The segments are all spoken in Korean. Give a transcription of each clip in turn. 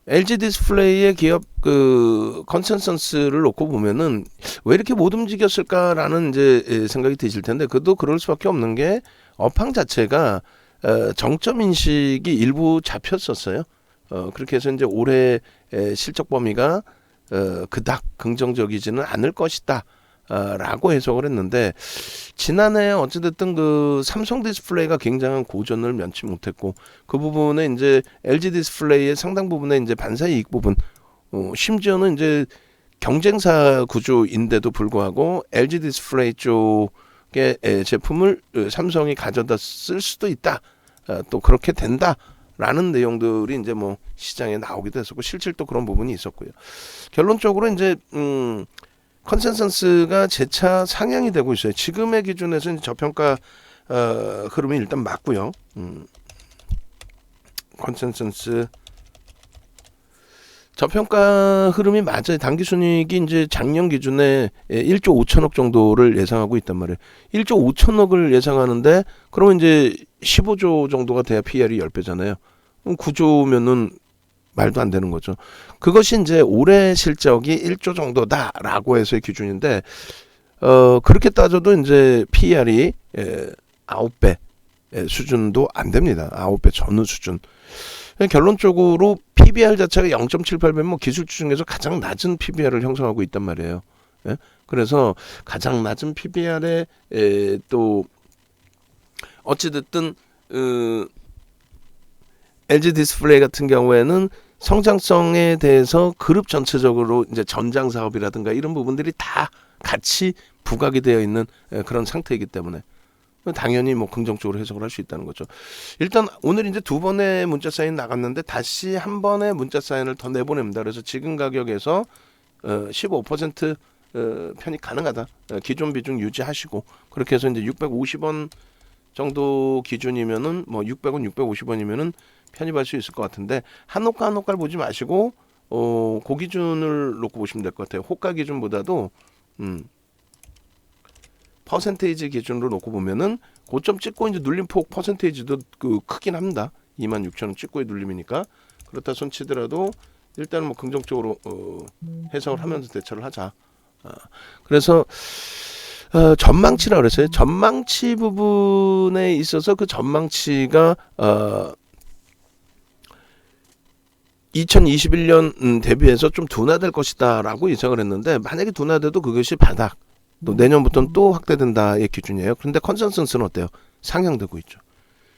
LG 디스플레이의 기업 그 컨센서스를 놓고 보면은 왜 이렇게 못 움직였을까라는 이제 생각이 드실 텐데, 그도 그럴 수밖에 없는 게 업황 자체가 정점 인식이 일부 잡혔었어요. 그렇게 해서 이제 올해 실적 범위가 그닥 긍정적이지는 않을 것이다. 라고 해석을 했는데, 지난해 어찌됐든 그 삼성 디스플레이가 굉장한 고전을 면치 못했고, 그 부분에 이제 LG 디스플레이의 상당 부분의 이제 반사 이익 부분, 심지어는 이제 경쟁사 구조인데도 불구하고 LG 디스플레이 쪽의 제품을 삼성이 가져다 쓸 수도 있다. 또 그렇게 된다. 라는 내용들이 이제 뭐 시장에 나오기도 했었고, 실질도 그런 부분이 있었고요. 결론적으로 이제 컨센서스가 재차 상향이 되고 있어요. 지금의 기준에서는 저평가 흐름이 일단 맞고요. 컨센서스 저평가 흐름이 맞아요. 당기순이익이 이제 작년 기준에 1조 5천억 정도를 예상하고 있단 말이에요. 1조 5천억을 예상하는데, 그러면 이제 15조 정도가 돼야 PR이 10배잖아요. 그럼 9조면은 말도 안 되는 거죠. 그것이 이제 올해 실적이 1조 정도다라고 해서의 기준인데, 그렇게 따져도 이제 PR이 9배 수준도 안 됩니다. 9배 전후 수준. 결론적으로 PBR 자체가 0.78배면 뭐 기술주 중에서 가장 낮은 PBR을 형성하고 있단 말이에요. 예? 그래서 가장 낮은 PBR에 또 어찌됐든 LG 디스플레이 같은 경우에는 성장성에 대해서 그룹 전체적으로 이제 전장 사업이라든가 이런 부분들이 다 같이 부각이 되어 있는 그런 상태이기 때문에 당연히 뭐 긍정적으로 해석을 할 수 있다는 거죠. 일단 오늘 이제 2번의 문자 사인 나갔는데, 다시 한 번의 문자 사인을 더 내보냅니다. 그래서 지금 가격에서 15% 편입 가능하다. 기존 비중 유지하시고, 그렇게 해서 이제 650원 정도 기준이면은 뭐 600원, 650원이면은 편입할 수 있을 것 같은데, 한호가를 보지 마시고 그 기준을 놓고 보시면 될 것 같아요. 호가 기준보다도 퍼센테이지 기준으로 놓고 보면은 고점 찍고 이제 눌림폭 퍼센테이지도 그 크긴 합니다. 26,000원 찍고의 눌림이니까. 그렇다 손 치더라도 일단은 뭐 긍정적으로 해석을 하면서 대처를 하자. 그래서 전망치라 그랬어요. 전망치 부분에 있어서 그 전망치가 2021년 대비해서 좀 둔화될 것이다라고 예상을 했는데, 만약에 둔화돼도 그것이 바닥, 또 내년부터는 또 확대된다의 기준이에요. 그런데 컨센서스는 어때요? 상향되고 있죠.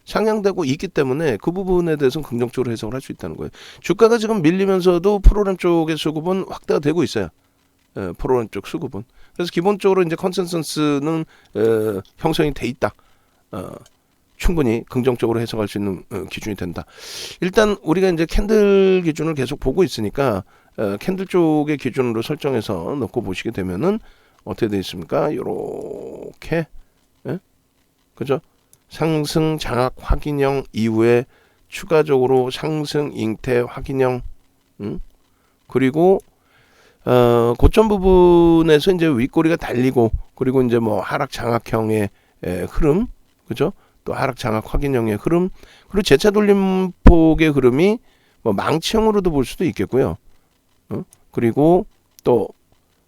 상향되고 있기 때문에 그 부분에 대해서는 긍정적으로 해석을 할 수 있다는 거예요. 주가가 지금 밀리면서도 프로그램 쪽의 수급은 확대가 되고 있어요. 프로그램 쪽 수급은. 그래서 기본적으로 이제 컨센서스는 형성이 돼 있다. 충분히 긍정적으로 해석할 수 있는 기준이 된다. 일단 우리가 이제 캔들 기준을 계속 보고 있으니까 캔들 쪽의 기준으로 설정해서 놓고 보시게 되면은 어떻게 되어 있습니까? 요렇게, 예? 그죠? 상승 장악 확인형 이후에 추가적으로 상승 잉태 확인형, 그리고 고점 부분에서 이제 윗꼬리가 달리고, 그리고 이제 뭐 하락 장악형의 흐름, 그죠? 또 하락 장악 확인형의 흐름, 그리고 재차 돌림폭의 흐름이 뭐 망치형으로도 볼 수도 있겠고요. 그리고 또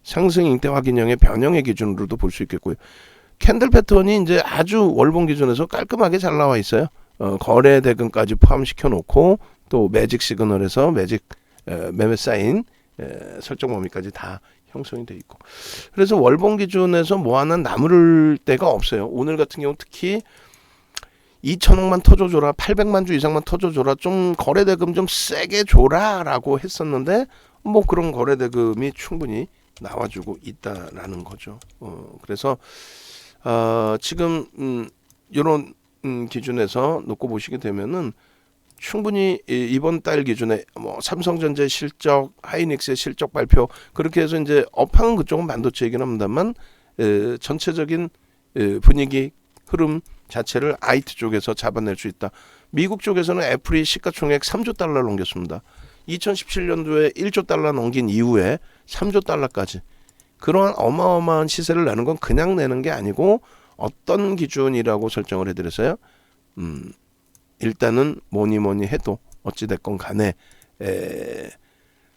상승 잉태 확인형의 변형의 기준으로도 볼 수 있겠고요. 캔들 패턴이 이제 아주 월봉 기준에서 깔끔하게 잘 나와 있어요. 거래 대금까지 포함시켜 놓고, 또 매직 시그널에서 매직 매매 사인 설정 범위까지 다 형성이 돼 있고, 그래서 월봉 기준에서 뭐 하나 남을 데가 없어요. 오늘 같은 경우 특히 2천억만 터줘줘라, 800만 주 이상만 터줘줘라, 좀 거래대금 좀 세게 줘라라고 했었는데, 뭐 그런 거래대금이 충분히 나와주고 있다라는 거죠. 그래서 지금 이런 기준에서 놓고 보시게 되면은 충분히 이번 달 기준에 뭐 삼성전자 실적, 하이닉스의 실적 발표, 그렇게 해서 이제 업황은 그쪽은 반도체이긴 합니다만 전체적인 분위기 흐름 자체를 IT 쪽에서 잡아낼 수 있다. 미국 쪽에서는 애플이 시가총액 3조 달러를 넘겼습니다. 2017년도에 1조 달러 넘긴 이후에 3조 달러까지. 그러한 어마어마한 시세를 내는 건 그냥 내는 게 아니고 어떤 기준이라고 설정을 해드렸어요? 일단은 뭐니 해도 어찌됐건 간에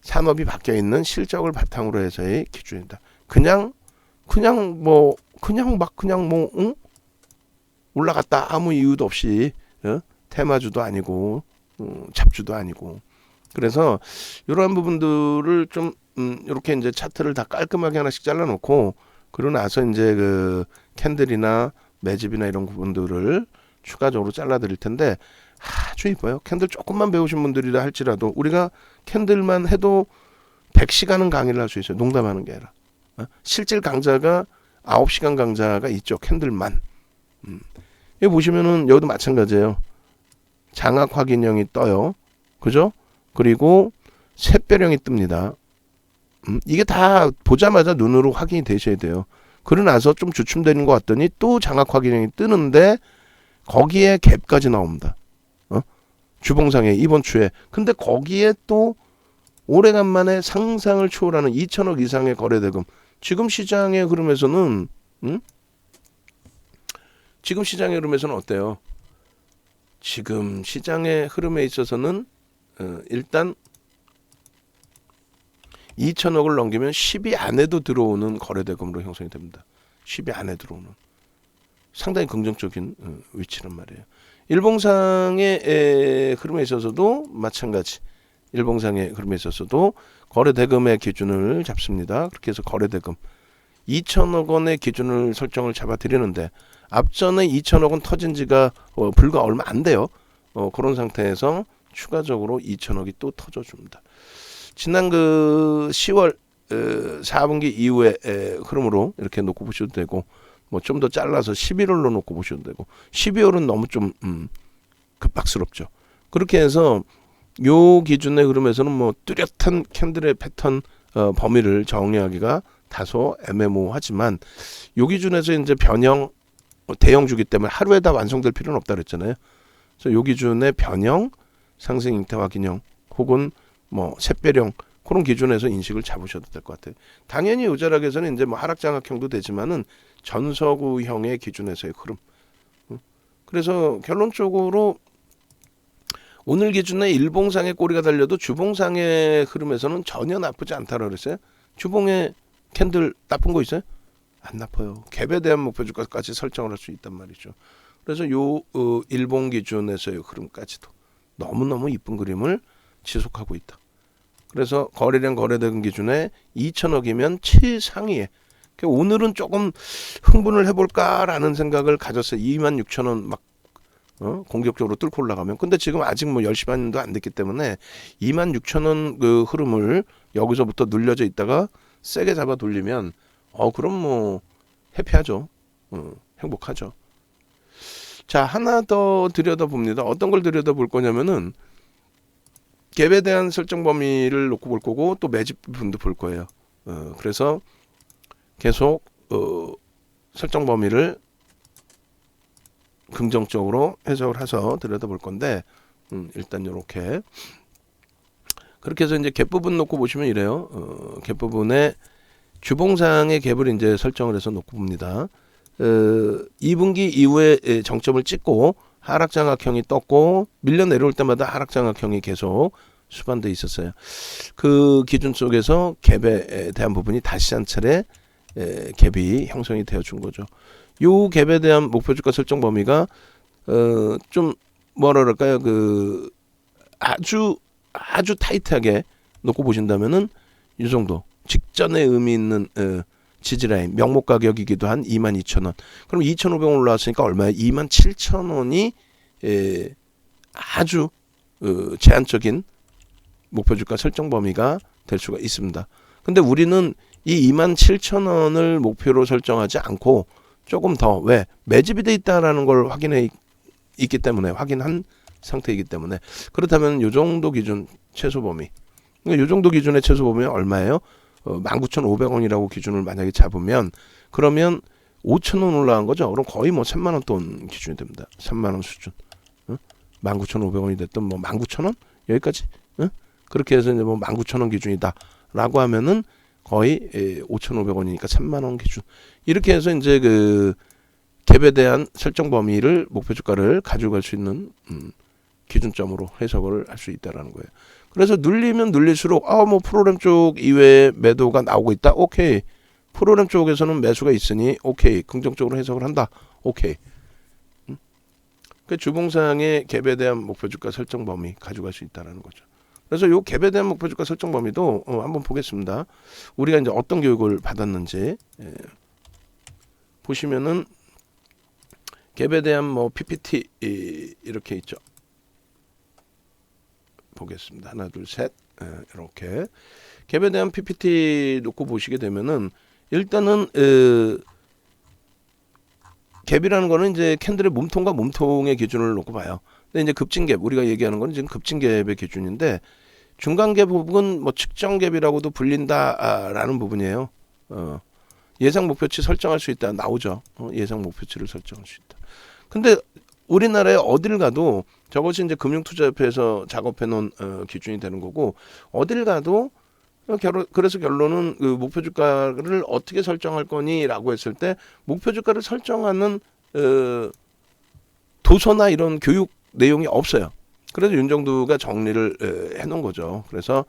산업이 바뀌어 있는 실적을 바탕으로 해서의 기준이다. 그냥 뭐 응? 올라갔다 아무 이유도 없이 테마주도 아니고 잡주도 아니고. 그래서 이러한 부분들을 좀 이렇게 이제 차트를 다 깔끔하게 하나씩 잘라놓고 그러고 나서 이제 그 캔들이나 매집이나 이런 부분들을 추가적으로 잘라드릴 텐데 아주 이뻐요. 캔들 조금만 배우신 분들이라 할지라도 우리가 캔들만 해도 100시간은 강의를 할 수 있어요. 농담하는 게 아니라. 실질 강좌가 9시간 강좌가 있죠. 캔들만. 여기 보시면은 여기도 마찬가지예요. 장악 확인형이 떠요. 그죠? 그리고 샛별형이 뜹니다. 이게 다 보자마자 눈으로 확인이 되셔야 돼요. 그러고 나서 좀 주춤되는 것 같더니 또 장악 확인형이 뜨는데 거기에 갭까지 나옵니다. 주봉상에 이번 주에. 근데 거기에 또 오래간만에 상상을 초월하는 2천억 이상의 거래대금. 지금 시장의 흐름에서는 지금 시장의 흐름에서는 어때요? 지금 시장의 흐름에 있어서는 일단 2천억을 넘기면 10위 안에도 들어오는 거래대금으로 형성이 됩니다. 10위 안에 들어오는. 상당히 긍정적인 위치란 말이에요. 일봉상의 흐름에 있어서도 마찬가지. 일봉상의 흐름에 있어서도 거래대금의 기준을 잡습니다. 그렇게 해서 거래대금 2천억 원의 기준을 설정을 잡아드리는데 앞전에 2천억 원 터진 지가 불과 얼마 안 돼요. 그런 상태에서 추가적으로 2천억이 또 터져줍니다. 지난 그 10월 4분기 이후의 흐름으로 이렇게 놓고 보셔도 되고 뭐 좀 더 잘라서 11월로 놓고 보셔도 되고 12월은 너무 좀 급박스럽죠. 그렇게 해서 요 기준의 흐름에서는 뭐 뚜렷한 캔들의 패턴 범위를 정의하기가 다소 애매모호하지만 요 기준에서 이제 변형 대형주기 때문에 하루에 다 완성될 필요는 없다 그랬잖아요. 그래서 요 기준의 변형 상승 잉태 확인형 혹은 뭐 샛별형 그런 기준에서 인식을 잡으셔도 될 것 같아요. 당연히 요자락에서는 이제 뭐 하락장악형도 되지만은 전서구형의 기준에서의 흐름. 그래서 결론적으로 오늘 기준에 일봉상의 꼬리가 달려도 주봉상의 흐름에서는 전혀 나쁘지 않다고 그랬어요. 주봉에 캔들 나쁜 거 있어요? 안 나빠요. 갭에 대한 목표 주가까지 설정을 할 수 있단 말이죠. 그래서 요 일봉 기준에서의 흐름까지도 너무너무 이쁜 그림을 지속하고 있다. 그래서 거래량 거래대금 기준에 2천억이면 최상위에. 오늘은 조금 흥분을 해볼까라는 생각을 가졌어요. 26,000원 막 공격적으로 뚫고 올라가면. 근데 지금 아직 뭐 10시 반도 안 됐기 때문에 26,000원 그 흐름을 여기서부터 눌려져 있다가 세게 잡아 돌리면 그럼 뭐 해피하죠. 행복하죠. 자, 하나 더 들여다봅니다. 어떤 걸 들여다볼 거냐면은 갭에 대한 설정 범위를 놓고 볼 거고 또 매집 부분도 볼 거예요. 그래서 계속 설정 범위를 긍정적으로 해석을 해서 들여다볼 건데 일단 이렇게 그렇게 해서 이제 갭 부분 놓고 보시면 이래요. 갭 부분에 주봉상의 갭을 이제 설정을 해서 놓고 봅니다. 2분기 이후에 정점을 찍고 하락장악형이 떴고 밀려 내려올 때마다 하락장악형이 계속 수반돼 있었어요. 그 기준 속에서 갭에 대한 부분이 다시 한 차례 갭이 형성이 되어 준 거죠. 요 갭에 대한 목표 주가 설정 범위가 좀 뭐라 그럴까요? 그 아주 타이트하게 놓고 보신다면은 이 정도 직전에 의미 있는 지지라인 명목 가격이기도 한 22,000원. 그럼 2,500원 올라왔으니까 얼마야? 27,000원이 아주 제한적인 목표 주가 설정 범위가 될 수가 있습니다. 근데 우리는 이 27,000원을 목표로 설정하지 않고 조금 더 왜 매집이 돼 있다라는 걸 확인해 있기 때문에 확인한 상태이기 때문에 그렇다면 요 정도 기준 최소 범위. 그러니까 요 정도 기준의 최소 범위는 얼마예요? 19,500원이라고 기준을 만약에 잡으면 그러면 5,000원 올라간 거죠. 그럼 거의 뭐 3만 원 돈 기준이 됩니다. 3만 원 수준. 19,500원이 됐든 뭐 19,000원 여기까지. 그렇게 해서 이제 뭐 19,000원 기준이다라고 하면은 거의 5,500원이니까 3만 원 기준. 이렇게 해서 이제 그 갭에 대한 설정 범위를 목표 주가를 가져갈 수 있는 기준점으로 해석을 할 수 있다라는 거예요. 그래서 눌리면 눌릴수록 뭐 프로그램 쪽 이외에 매도가 나오고 있다. 오케이. 프로그램 쪽에서는 매수가 있으니 오케이. 긍정적으로 해석을 한다. 오케이. 그 주봉상의 갭에 대한 목표 주가 설정 범위 가져갈 수 있다라는 거죠. 그래서 요 갭에 대한 목표 주가 설정 범위도 한번 보겠습니다. 우리가 이제 어떤 교육을 받았는지 보시면은 갭에 대한 뭐 PPT 이렇게 있죠. 보겠습니다. 하나, 둘, 셋. 이렇게 갭에 대한 PPT 놓고 보시게 되면은 일단은 갭이라는 거는 이제 캔들의 몸통과 몸통의 기준을 놓고 봐요. 근데 이제 급진갭 우리가 얘기하는 건 지금 급진갭의 기준인데 중간갭 부분 뭐 측정갭이라고도 불린다라는 부분이에요. 예상 목표치 설정할 수 있다 나오죠. 예상 목표치를 설정할 수 있다. 근데 우리나라에 어딜 가도 저것이 이제 금융투자협회에서 작업해 놓은 기준이 되는 거고 어딜 가도 그래서 결론은 그 목표 주가를 어떻게 설정할 거니라고 했을 때 목표 주가를 설정하는 도서나 이런 교육 내용이 없어요. 그래서 윤정두가 정리를 해놓은 거죠. 그래서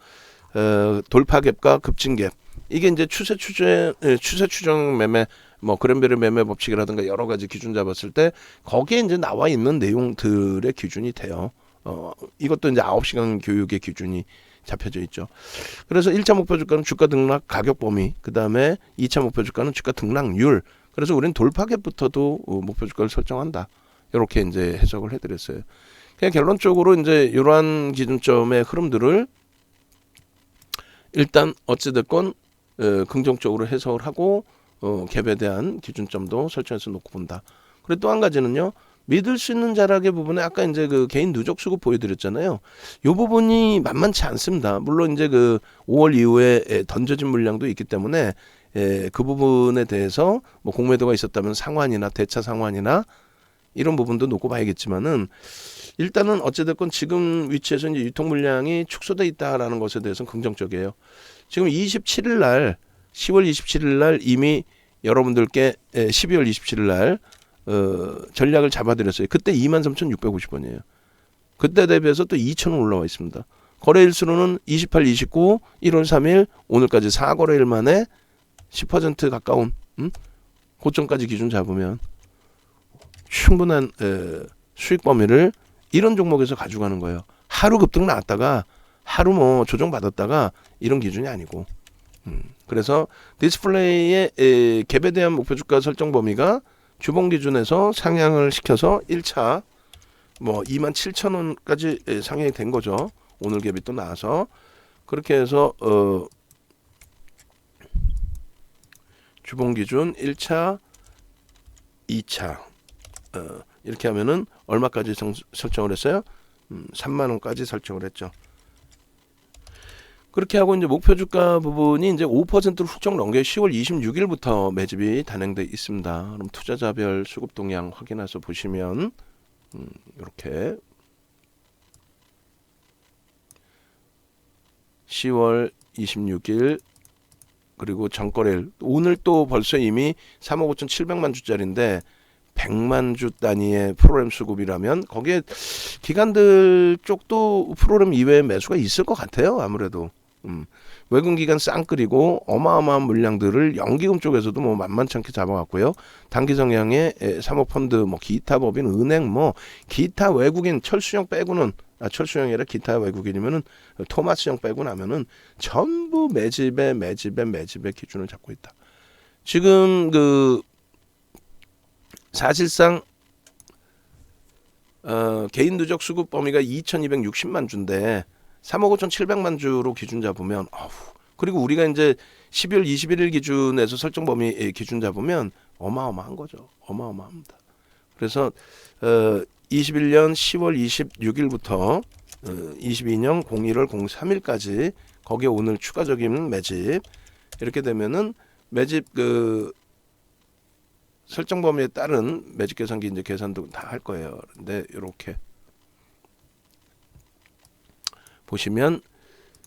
돌파갭과 급진갭 이게 이제 추세 추정 매매 뭐 그랜베리 매매 법칙이라든가 여러 가지 기준 잡았을 때 거기에 이제 나와 있는 내용들의 기준이 돼요. 이것도 이제 9시간 교육의 기준이 잡혀져 있죠. 그래서 1차 목표 주가는 주가 등락 가격 범위, 그 다음에 2차 목표 주가는 주가 등락률. 그래서 우리는 돌파갭부터도 목표 주가를 설정한다. 이렇게 이제 해석을 해드렸어요. 그냥 결론적으로 이제 이러한 기준점의 흐름들을 일단 어찌됐건 긍정적으로 해석을 하고 갭에 대한 기준점도 설정해서 놓고 본다. 그리고 또 한 가지는요. 믿을 수 있는 자락의 부분에 아까 이제 그 개인 누적 수급 보여드렸잖아요. 이 부분이 만만치 않습니다. 물론 이제 그 5월 이후에 던져진 물량도 있기 때문에 그 부분에 대해서 뭐 공매도가 있었다면 상환이나 대차 상환이나 이런 부분도 놓고 봐야겠지만은 일단은 어찌됐건 지금 위치에서 이제 유통 물량이 축소돼 있다라는 것에 대해서는 긍정적이에요. 지금 27일 날 10월 27일 날 이미 여러분들께 12월 27일 날 전략을 잡아드렸어요. 그때 23,650원이에요. 그때 대비해서 또 2,000원 올라와 있습니다. 거래일 수로는 28, 29, 1월 3일 오늘까지 4거래일 만에 10% 가까운 고점까지 기준 잡으면 충분한 수익 범위를 이런 종목에서 가져가는 거예요. 하루 급등 나왔다가 하루 뭐 조정 받았다가 이런 기준이 아니고 그래서 디스플레이의 갭에 대한 목표 주가 설정 범위가 주봉 기준에서 상향을 시켜서 1차 뭐 27,000원까지 상향이 된 거죠. 오늘 갭이 또 나와서 그렇게 해서 주봉 기준 1차 2차 이렇게 하면은 얼마까지 설정을 했어요? 3만원까지 설정을 했죠. 그렇게 하고 이제 목표 주가 부분이 이제 5%를 훌쩍 넘겨 10월 26일부터 매집이 단행돼 있습니다. 그럼 투자자별 수급 동향 확인해서 보시면 이렇게 10월 26일 그리고 전거래일 오늘 또 벌써 이미 3억 5,700만 주짜리인데 100만 주 단위의 프로그램 수급이라면 거기에 기관들 쪽도 프로그램 이외에 매수가 있을 것 같아요. 아무래도 외국 기관 쌍끌이고 어마어마한 물량들을 연기금 쪽에서도 뭐 만만치 않게 잡아왔고요. 단기 성향의 사모펀드 뭐 기타 법인 은행 뭐 기타 외국인 철수형 빼고는 철수형이 아니라 기타 외국인이면은 토마스형 빼고 나면은 전부 매집의 기준을 잡고 있다. 지금 그 사실상 개인 누적 수급 범위가 2,260만 주인데 3억 5,700만 주로 기준 잡으면 그리고 우리가 이제 12월 21일 기준에서 설정 범위 기준 잡으면 어마어마한 거죠. 어마어마합니다. 그래서 21년 10월 26일부터 22년 01월 03일까지 거기에 오늘 추가적인 매집 이렇게 되면은 매집 그 설정 범위에 따른 매집 계산기 이제 계산도 다 할 거예요. 근데 이렇게 보시면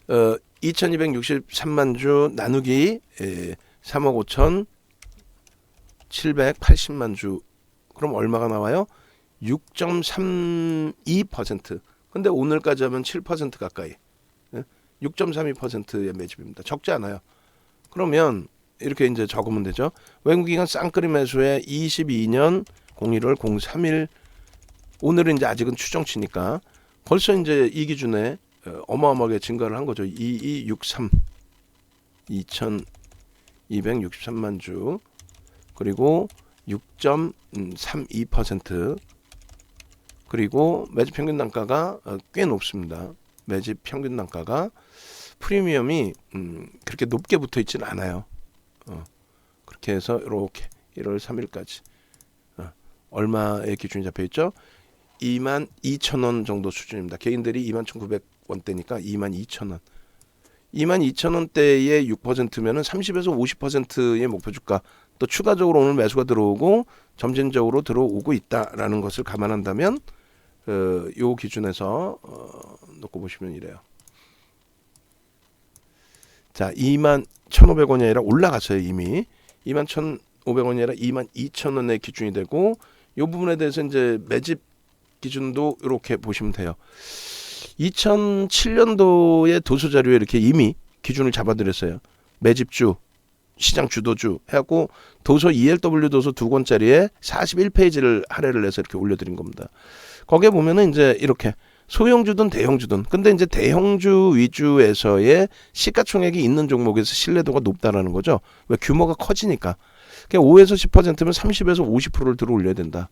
2263만 주 나누기 3억 5,780만 주 그럼 얼마가 나와요? 6.32% 근데 오늘까지 하면 7% 가까이, 6.32%의 매집입니다. 적지 않아요. 그러면 이렇게 이제 적으면 되죠. 외국인간 쌍끌이 매수에 22년 01월 03일, 오늘은 이제 아직은 추정치니까 벌써 이제 이 기준에 어마어마하게 증가를 한 거죠. 2263 2263만 주, 그리고 6.32%, 그리고 매집 평균 단가가 꽤 높습니다. 매집 평균 단가가 프리미엄이 그렇게 높게 붙어 있지는 않아요. 그렇게 해서 이렇게 1월 3일까지 얼마의 기준이 잡혀 있죠? 22,000원 정도 수준입니다. 개인들이 21,900원대니까 22,000원. 22,000원대의 6%면은 30에서 50%의 목표 주가, 또 추가적으로 오늘 매수가 들어오고 점진적으로 들어오고 있다라는 것을 감안한다면 요 기준에서 놓고 보시면 이래요. 자, 21,500원이 아니라 올라갔어요. 이미 21,500원이 아니라 22,000원의 기준이 되고, 이 부분에 대해서 이제 매집 기준도 이렇게 보시면 돼요. 2007년도에 도서 자료에 이렇게 이미 기준을 잡아드렸어요. 매집주, 시장 주도주 해갖고 도서 ELW 도서 2권짜리에 41페이지를 할애를 해서 이렇게 올려드린 겁니다. 거기에 보면은 이제 이렇게 소형주든 대형주든, 근데 이제 대형주 위주에서의 시가총액이 있는 종목에서 신뢰도가 높다라는 거죠. 왜? 규모가 커지니까. 5에서 10%면 30에서 50%를 들어 올려야 된다.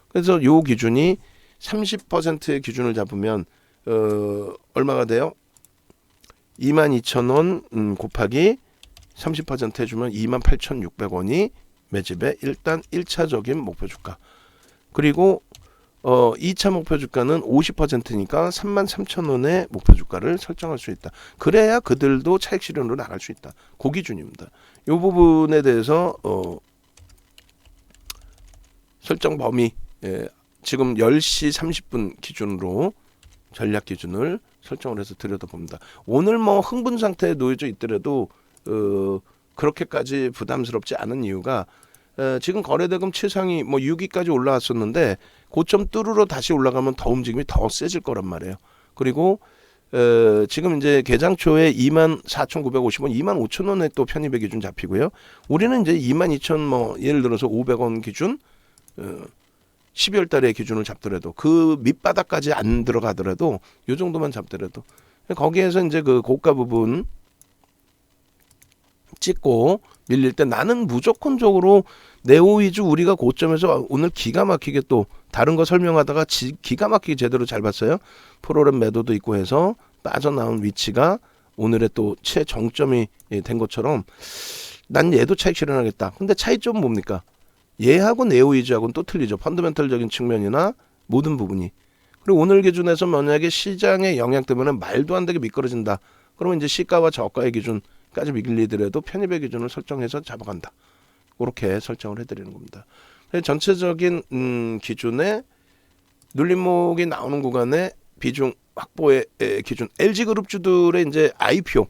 그래서 요 기준이 30%의 기준을 잡으면 얼마가 돼요? 22,000원 곱하기 30% 해주면 28,600원이 매집의 일단 1차적인 목표 주가. 그리고 2차 목표 주가는 50%니까 33,000원의 목표 주가를 설정할 수 있다. 그래야 그들도 차익 실현으로 나갈 수 있다. 그 기준입니다. 이 부분에 대해서 설정 범위, 지금 10시 30분 기준으로 전략 기준을 설정을 해서 들여다봅니다. 오늘 뭐 흥분 상태에 놓여져 있더라도 그렇게까지 부담스럽지 않은 이유가, 지금 거래대금 최상위 뭐 6위까지 올라왔었는데 고점 뚫으러 다시 올라가면 더 움직임이 더 세질 거란 말이에요. 그리고 지금 이제 개장 초에 24,950원, 25,000원에 또 편입의 기준 잡히고요. 우리는 이제 22,000, 뭐 예를 들어서 500원 기준, 12월 달에 기준을 잡더라도 그 밑바닥까지 안 들어가더라도 이 정도만 잡더라도 거기에서 이제 그 고가 부분 찍고 밀릴 때, 나는 무조건적으로 네오 위주 우리가 고점에서 오늘 기가 막히게 또 다른 거 설명하다가 기가 막히게 제대로 잘 봤어요. 프로그램 매도도 있고 해서 빠져나온 위치가 오늘의 또 최정점이 된 것처럼 난 얘도 차익 실현하겠다. 근데 차이점은 뭡니까? 얘하고 네오 위주하고는 또 틀리죠. 펀더멘털적인 측면이나 모든 부분이. 그리고 오늘 기준에서 만약에 시장의 영향 때문에 말도 안 되게 미끄러진다. 그러면 이제 시가와 저가의 기준까지 밀리더라도 편입의 기준을 설정해서 잡아간다. 그렇게 설정을 해드리는 겁니다. 전체적인 기준에 눌림목이 나오는 구간에 비중 확보의 기준, LG그룹주들의 이제 IPO,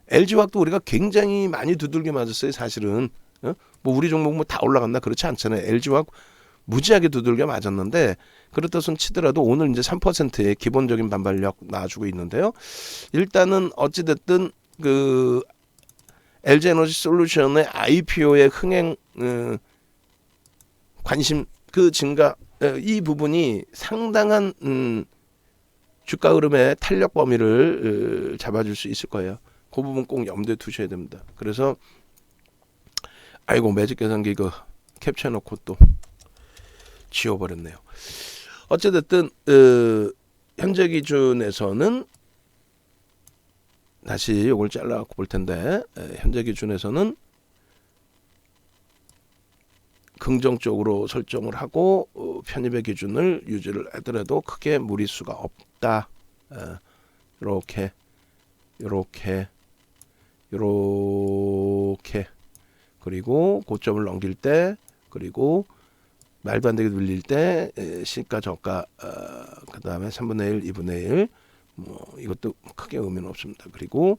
LG화학도 우리가 굉장히 많이 두들겨 맞았어요. 사실은 뭐 우리 종목 뭐 다 올라갔나? 그렇지 않잖아요. LG화학 무지하게 두들겨 맞았는데, 그렇다 손 치더라도 오늘 이제 3%의 기본적인 반발력 나와주고 있는데요. 일단은 어찌됐든 그 LG에너지솔루션의 IPO의 흥행 관심 그 증가, 이 부분이 상당한 주가 흐름의 탄력 범위를 잡아줄 수 있을 거예요. 그 부분 꼭 염두에 두셔야 됩니다. 그래서 아이고 매직 계산기 이거 캡처해놓고 또 지워버렸네요. 어찌됐든 현재 기준에서는 다시 이걸 잘라갖고 볼 텐데, 현재 기준에서는 긍정적으로 설정을 하고 편입의 기준을 유지를 하더라도 크게 무리수가 없다. 이렇게 그리고 고점을 넘길 때, 그리고 말도 안 되게 눌릴 때 시가 저가, 그 다음에 3분의 1, 2분의 1, 뭐 이것도 크게 의미는 없습니다. 그리고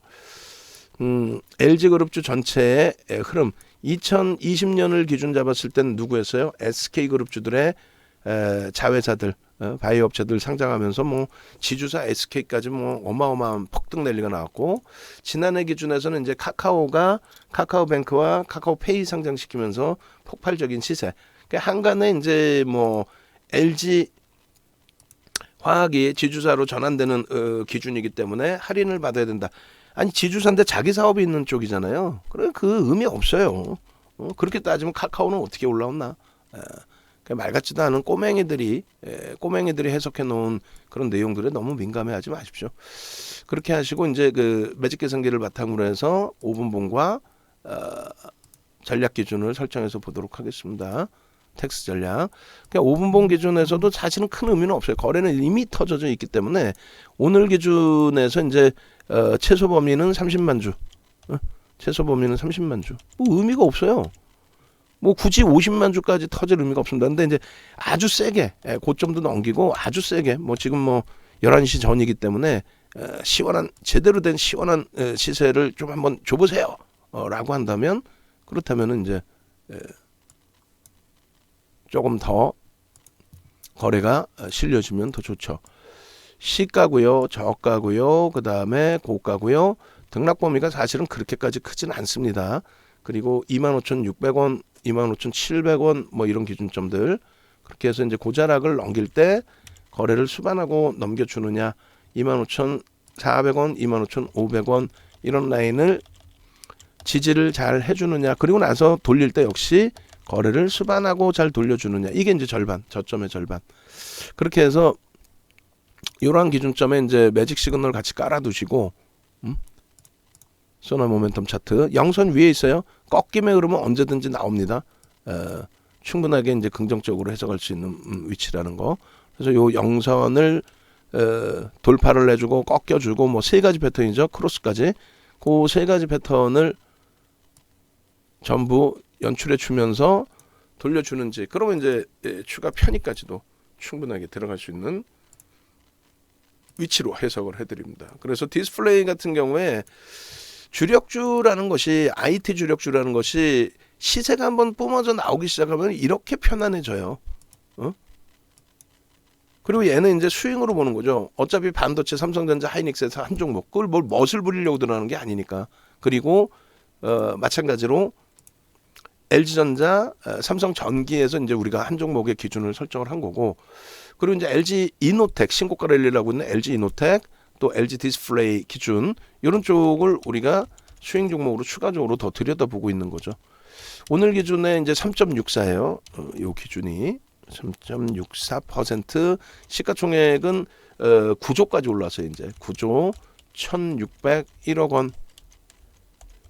LG그룹주 전체의 흐름, 2020년을 기준 잡았을 때는 누구였어요? SK그룹주들의 자회사들 바이오 업체들 상장하면서 뭐 지주사 SK까지 뭐 어마어마한 폭등 랠리가 나왔고, 지난해 기준에서는 이제 카카오뱅크와 카카오페이 상장시키면서 폭발적인 시세. 그러니까 한간에 이제 뭐 LG 화학이 지주사로 전환되는 기준이기 때문에 할인을 받아야 된다. 아니 지주사인데 자기 사업이 있는 쪽이잖아요. 그래 그 의미 없어요. 그렇게 따지면 카카오는 어떻게 올라왔나? 말 같지도 않은 꼬맹이들이 해석해 놓은 그런 내용들에 너무 민감해하지 마십시오. 그렇게 하시고 이제 그 매직 계산기를 바탕으로 해서 5분봉과 전략 기준을 설정해서 보도록 하겠습니다. 텍스 전략. 그러니까 5분봉 기준에서도 사실은 큰 의미는 없어요. 거래는 이미 터져져 있기 때문에 오늘 기준에서 이제 최소 범위는 30만 주. 최소 범위는 30만 주. 뭐 의미가 없어요. 뭐 굳이 50만 주까지 터질 의미가 없습니다. 근데 이제 아주 세게 고점도 넘기고 아주 세게 뭐 지금 뭐 11시 전이기 때문에 시원한 제대로 된 시원한 시세를 좀 한번 줘보세요. 라고 한다면 그렇다면은 이제 조금 더 거래가 실려지면 더 좋죠. 시가고요, 저가고요, 그 다음에 고가고요. 등락 범위가 사실은 그렇게까지 크진 않습니다. 그리고 25,600원, 25,700원 뭐 이런 기준점들, 그렇게 해서 이제 고자락을 넘길 때 거래를 수반하고 넘겨주느냐, 25,400원, 25,500원 이런 라인을 지지를 잘 해주느냐, 그리고 나서 돌릴 때 역시 거래를 수반하고 잘 돌려주느냐, 이게 이제 절반, 저점의 절반. 그렇게 해서 이러한 기준점에 이제 매직 시그널 같이 깔아두시고, 소나 모멘텀 차트 영선 위에 있어요. 꺾임의 흐름은 언제든지 나옵니다. 충분하게 이제 긍정적으로 해석할 수 있는 위치라는 거. 그래서 요 영선을 돌파를 해주고 꺾여주고 뭐 세 가지 패턴이죠. 크로스까지 그 세 가지 패턴을 전부 연출해 주면서 돌려주는지, 그러면 이제 추가 편입까지도 충분하게 들어갈 수 있는 위치로 해석을 해드립니다. 그래서 디스플레이 같은 경우에 주력주라는 것이, IT 주력주라는 것이 시세가 한번 뿜어져 나오기 시작하면 이렇게 편안해져요. 그리고 얘는 이제 스윙으로 보는 거죠. 어차피 반도체, 삼성전자, 하이닉스에서 한 종목, 그걸 뭘 멋을 부리려고 들어가는 게 아니니까. 그리고 마찬가지로 LG전자, 삼성전기에서 이제 우리가 한 종목의 기준을 설정을 한 거고, 그리고 이제 LG 이노텍, 신고가 랠리라고 있는 LG 이노텍, 또 LG 디스플레이 기준, 이런 쪽을 우리가 수익 종목으로 추가적으로 더 들여다보고 있는 거죠. 오늘 기준에 이제 3.64예요. 요 기준이 3.64%, 시가총액은 9조까지 올라서 이제 9조 1,601억 원.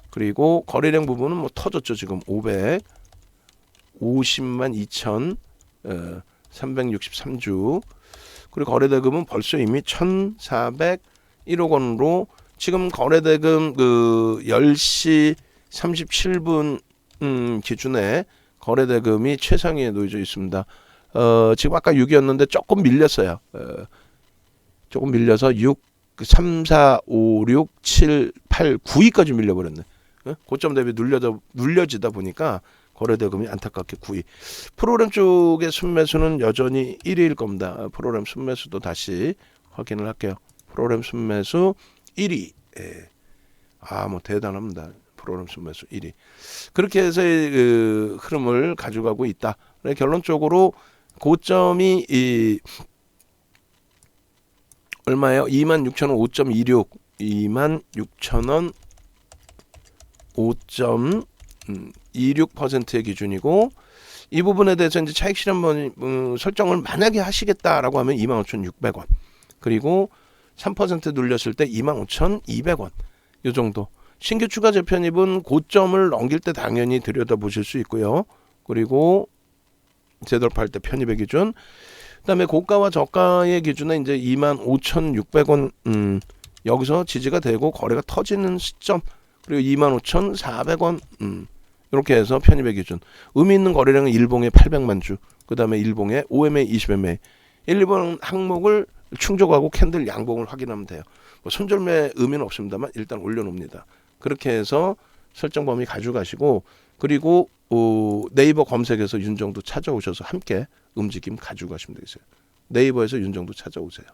그리고 거래량 부분은 뭐 터졌죠. 지금 550만 2,363주. 그리고 거래대금은 벌써 이미 1,401억 원으로 지금 거래대금 그 10시 37분 기준에 거래대금이 최상위에 놓여져 있습니다. 지금 아까 6이었는데 조금 밀렸어요. 조금 밀려서 6, 3, 4, 5, 6, 7, 8, 9위까지 밀려버렸네. 고점 대비 눌려지다 보니까 거래대금이 안타깝게 9위. 프로그램 쪽의 순매수는 여전히 1위일 겁니다. 프로그램 순매수도 다시 확인을 할게요. 프로그램 순매수 1위. 뭐 대단합니다. 프로그램 순매수 1위. 그렇게 해서 그 흐름을 가져가고 있다. 결론적으로 고점이 얼마예요? 26,000원 5.26, 26,000원 5.26%의 기준이고, 이 부분에 대해서 이제 차익 실현 설정을 만약에 하시겠다라고 하면 25,600원, 그리고 3% 눌렸을 때 25,200원, 이 정도. 신규 추가 재편입은 고점을 넘길 때 당연히 들여다보실 수 있고요. 그리고 재돌파할 때 편입의 기준, 그다음에 고가와 저가의 기준에 이제 25,600원 여기서 지지가 되고 거래가 터지는 시점, 그리고 25,400원 이렇게 해서 편입의 기준. 의미 있는 거래량은 일봉에 800만 주, 그 다음에 일봉에 5MA, 20MA, 1, 2번 항목을 충족하고 캔들 양봉을 확인하면 돼요. 뭐 손절매 의미는 없습니다만 일단 올려놓습니다. 그렇게 해서 설정 범위 가져가시고, 그리고 네이버 검색에서 윤정도 찾아오셔서 함께 움직임 가지고 가시면 되겠어요. 네이버에서 윤정도 찾아오세요.